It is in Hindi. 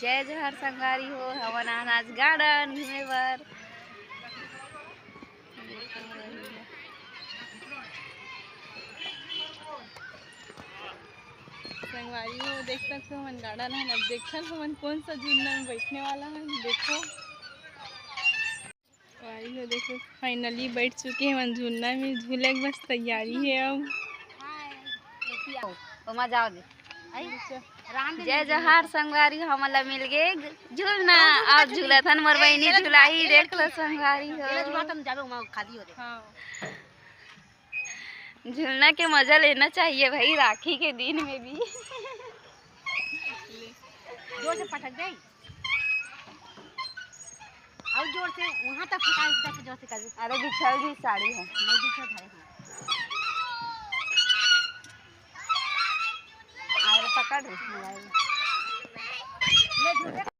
जय जोहर संगवारी हो। हमन आज गार्डन घूमे बर। संगवारी हो देख सकते हो मन गार्डन है। अब देखन हमन कौन सा झूला में बैठने वाला है। देखो संगवारी हो देखो फाइनली बैठ चुके हैं मन झूलना में। झूले की बस तैयारी है अब। मजा जय जोहर संगवारी हमन ला मिल गए झूलना। अब झूलथन मोर बहनी झुलाई देख लो संगवारी हो। झूलना के मजा लेना चाहिए भाई राखी के दिन में भी। जोर से पटक गई और जोर से वहाँ तक फटाक जोर से कर। अरे बिछल जी साड़ी है नहीं बिछल है। और पकड़ मोबाइल ले